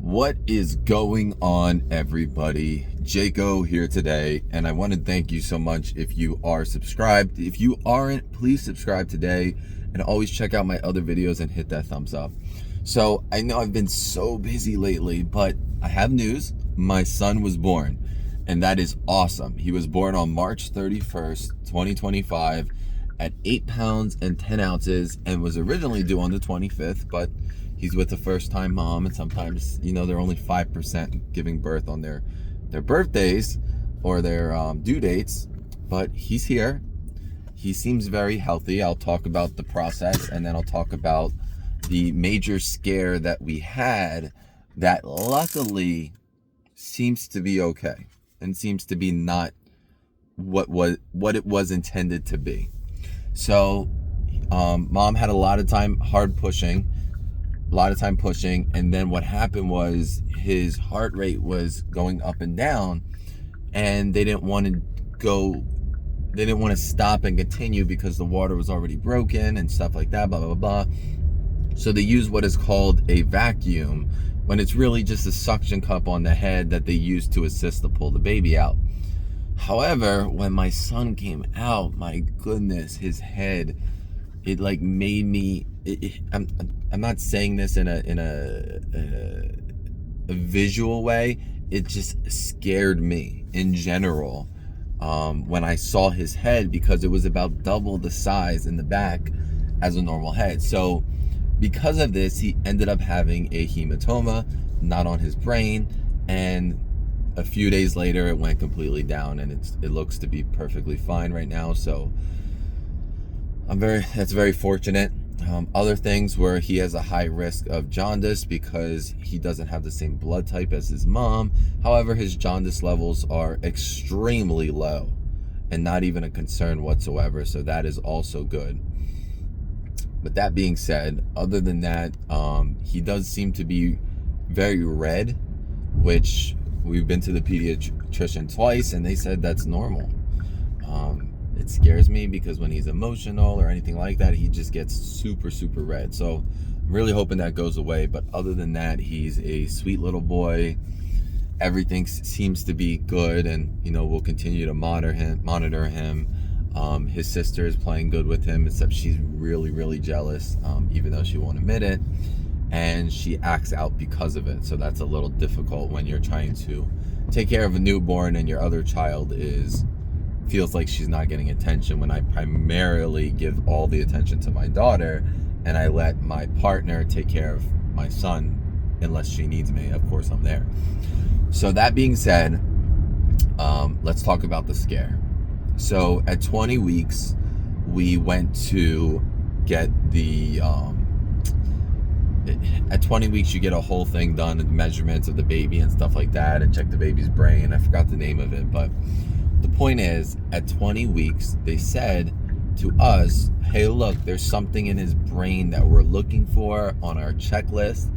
What is going on, everybody? Jaco here today, and I want to thank you so much if you are subscribed. If you aren't, please subscribe today, and always check out my other videos and hit that thumbs up. So I know I've been so busy lately, but I have news. My son was born, and that is awesome. He was born on March 31st, 2025 at 8 pounds and 10 ounces and was originally due on the 25th, but he's with a first-time mom, and sometimes, they're only 5% giving birth on their birthdays or their due dates, but he's here. He seems very healthy. I'll talk about the process, and then I'll talk about the major scare that we had that luckily seems to be okay and seems to be not what it was intended to be. So mom had a lot of time pushing, and then what happened was his heart rate was going up and down, and they didn't want to stop and continue because the water was already broken and stuff like that, blah blah blah. So they use what is called a vacuum, when it's really just a suction cup on the head that they use to assist to pull the baby out. However, when my son came out, my goodness, his head, it like made me, I'm not saying this in a visual way, it just scared me in general when I saw his head, because it was about double the size in the back as a normal head. So because of this, he ended up having a hematoma, not on his brain, and a few days later it went completely down, and it looks to be perfectly fine right now. So that's very fortunate. Other things were he has a high risk of jaundice because he doesn't have the same blood type as his mom. However, his jaundice levels are extremely low and not even a concern whatsoever, so that is also good. But that being said, other than that, he does seem to be very red, which we've been to the pediatrician twice, and they said that's normal. It scares me because when he's emotional or anything like that, he just gets super, super red. So I'm really hoping that goes away. But other than that, he's a sweet little boy. Everything seems to be good, and we'll continue to monitor him. His sister is playing good with him, except she's really, really jealous, even though she won't admit it. And she acts out because of it. So that's a little difficult when you're trying to take care of a newborn and your other child feels like she's not getting attention, when I primarily give all the attention to my daughter, and I let my partner take care of my son unless she needs me. Of course, I'm there. So that being said, let's talk about the scare. So at 20 weeks, we went to get the at 20 weeks you get a whole thing done, the measurements of the baby and stuff like that, and check the baby's brain. I forgot the name of it, but the point is, at 20 weeks they said to us, hey, look, there's something in his brain that we're looking for on our checklist,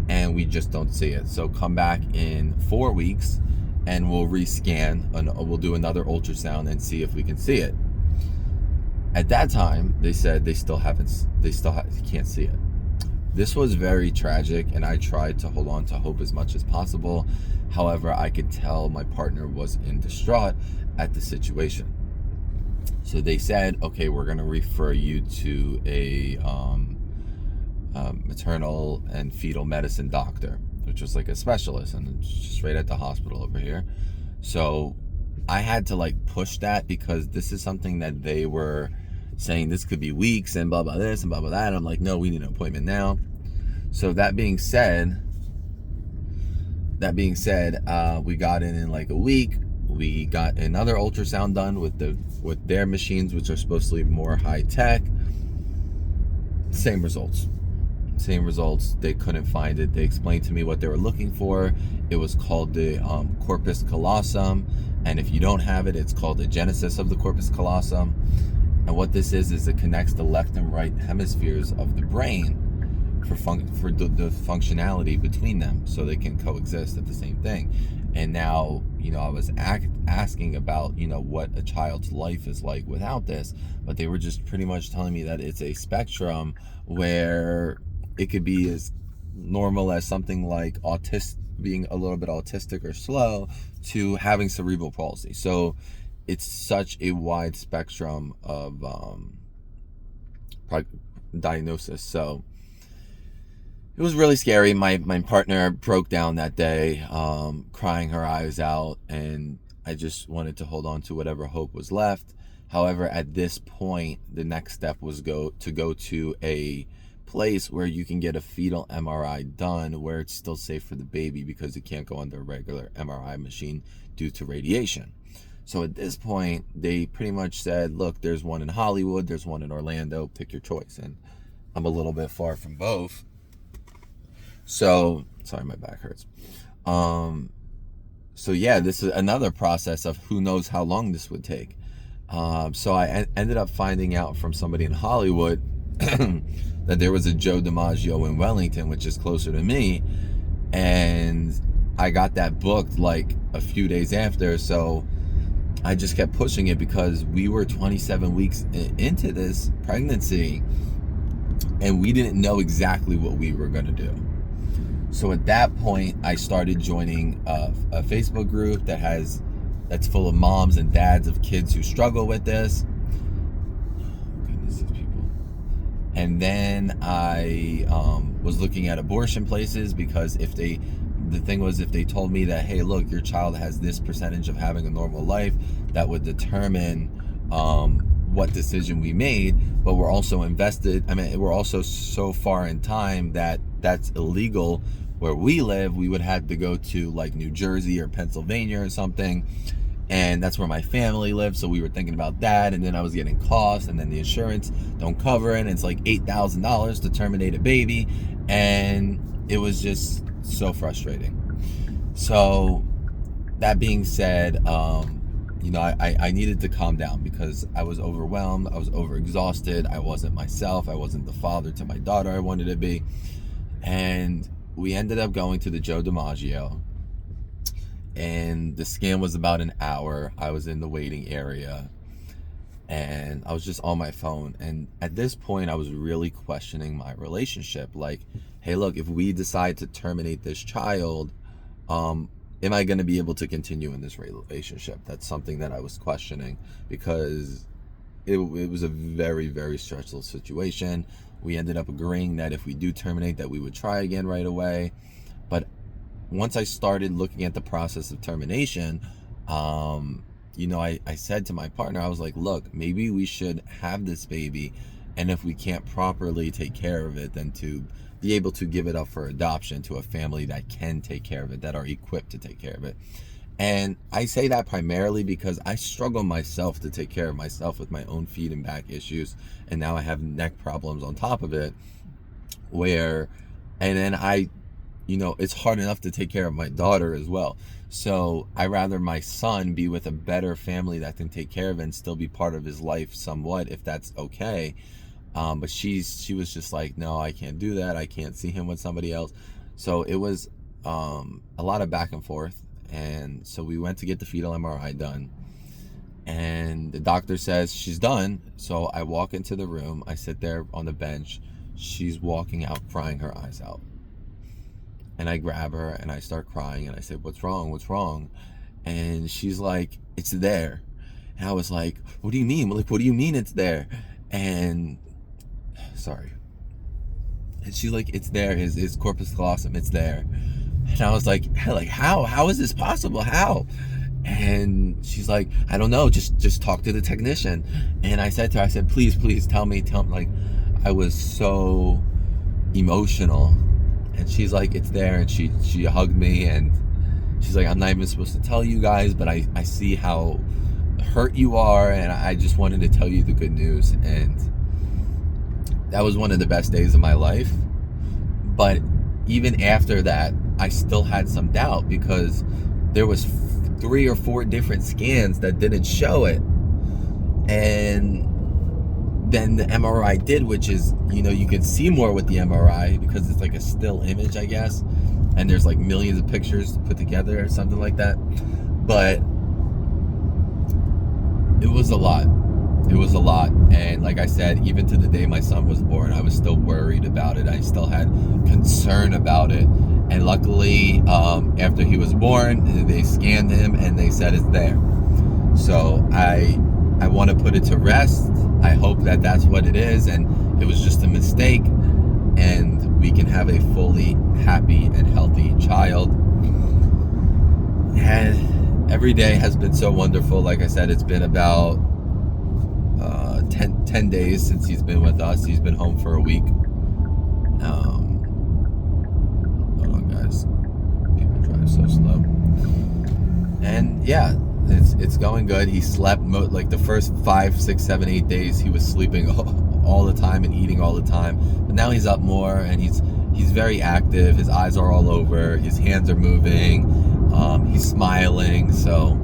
and we just don't see it. So come back in 4 weeks and we'll rescan, and we'll do another ultrasound and see if we can see it. At that time, they said they can't see it. This was very tragic, and I tried to hold on to hope as much as possible. However, I could tell my partner was in distraught at the situation. So they said, okay, we're going to refer you to a maternal and fetal medicine doctor, which was like a specialist, and it's just right at the hospital over here. So I had to push that, because this is something that they were saying this could be weeks and blah blah this and blah blah that. And I'm like, no, we need an appointment now. So that being said, we got in like a week. We got another ultrasound done with their machines, which are supposed to be more high tech. Same results. They couldn't find it. They explained to me what they were looking for. It was called the corpus callosum, and if you don't have it, it's called the genesis of the corpus callosum. And what this is it connects the left and right hemispheres of the brain for the functionality between them, so they can coexist at the same thing. And now, I was asking about, what a child's life is like without this, but they were just pretty much telling me that it's a spectrum where it could be as normal as something like being a little bit autistic or slow to having cerebral palsy. So it's such a wide spectrum of diagnosis. So it was really scary. My partner broke down that day, crying her eyes out, and I just wanted to hold on to whatever hope was left. However, at this point, the next step was go to a place where you can get a fetal MRI done, where it's still safe for the baby because it can't go under a regular MRI machine due to radiation. So at this point, they pretty much said, look, there's one in Hollywood, there's one in Orlando, pick your choice. And I'm a little bit far from both. So, sorry, my back hurts. So yeah, this is another process of who knows how long this would take. So I ended up finding out from somebody in Hollywood that there was a Joe DiMaggio in Wellington, which is closer to me. And I got that booked like a few days after. So I just kept pushing it because we were 27 weeks into this pregnancy and we didn't know exactly what we were going to do. So at that point, I started joining a Facebook group that's full of moms and dads of kids who struggle with this. Oh, goodness, these people. And then I was looking at abortion places because if they told me that, hey, look, your child has this percentage of having a normal life, that would determine what decision we made. But we're also invested. I mean, we're also so far in time that that's illegal where we live. We would have to go to like New Jersey or Pennsylvania or something. And that's where my family lives. So we were thinking about that. And then I was getting costs, and then the insurance don't cover it. And it's like $8,000 to terminate a baby. And it was just so frustrating. So that being said, I needed to calm down because I was overwhelmed. I was overexhausted. I wasn't myself. I wasn't the father to my daughter I wanted to be. And we ended up going to the Joe DiMaggio. And the scan was about an hour. I was in the waiting area. And I was just on my phone. And at this point, I was really questioning my relationship. Like, hey, look, if we decide to terminate this child, am I going to be able to continue in this relationship? That's something that I was questioning because it was a very, very stressful situation. We ended up agreeing that if we do terminate, that we would try again right away. But once I started looking at the process of termination, I said to my partner, I was like, look, maybe we should have this baby. And if we can't properly take care of it, then to be able to give it up for adoption to a family that can take care of it, that are equipped to take care of it. And I say that primarily because I struggle myself to take care of myself with my own feet and back issues. And now I have neck problems on top of it it's hard enough to take care of my daughter as well. So I rather my son be with a better family that can take care of it and still be part of his life somewhat, if that's okay. But she was just like, no, I can't do that. I can't see him with somebody else. So it was a lot of back and forth. And so we went to get the fetal MRI done. And the doctor says she's done. So I walk into the room. I sit there on the bench. She's walking out, crying her eyes out. And I grab her and I start crying. And I said, what's wrong? What's wrong? And she's like, it's there. And I was like, what do you mean? Like, what do you mean it's there? And sorry. And she's like, it's there. His corpus callosum, it's there. And I was like, how? How is this possible? How? And she's like, I don't know. Just talk to the technician. And I said to her, please tell me. Like, I was so emotional. And she's like, it's there. And she hugged me and she's like, I'm not even supposed to tell you guys, but I see how hurt you are. And I just wanted to tell you the good news. And that was one of the best days of my life. But even after that, I still had some doubt because there was 3 or 4 different scans that didn't show it. And then the MRI did, which is, you can see more with the MRI because it's like a still image, I guess. And there's like millions of pictures put together or something like that. But it was a lot. It was a lot. And like I said, even to the day my son was born, I was still worried about it. I still had concern about it. And luckily, after he was born, they scanned him and they said it's there. So I want to put it to rest. I hope that that's what it is, and it was just a mistake, and we can have a fully happy and healthy child. And every day has been so wonderful. Like I said, it's been about 10 days since he's been with us. He's been home for a week. Hold on, guys. People drive so slow. And yeah, it's going good. He slept like the first 5, 6, 7, 8 days. He was sleeping all the time and eating all the time. But now he's up more, and he's very active. His eyes are all over. His hands are moving. He's smiling. So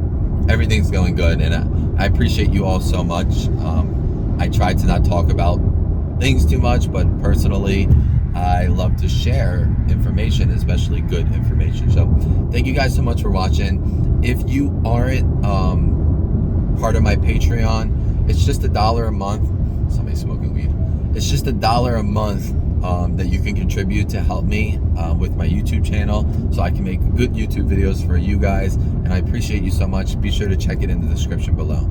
everything's going good, and I appreciate you all so much. I try to not talk about things too much, but personally, I love to share information, especially good information. So thank you guys so much for watching. If you aren't part of my Patreon, it's just $1 a month. Somebody's smoking weed. It's just $1 a month that you can contribute to help me with my YouTube channel, so I can make good YouTube videos for you guys. And I appreciate you so much. Be sure to check it in the description below.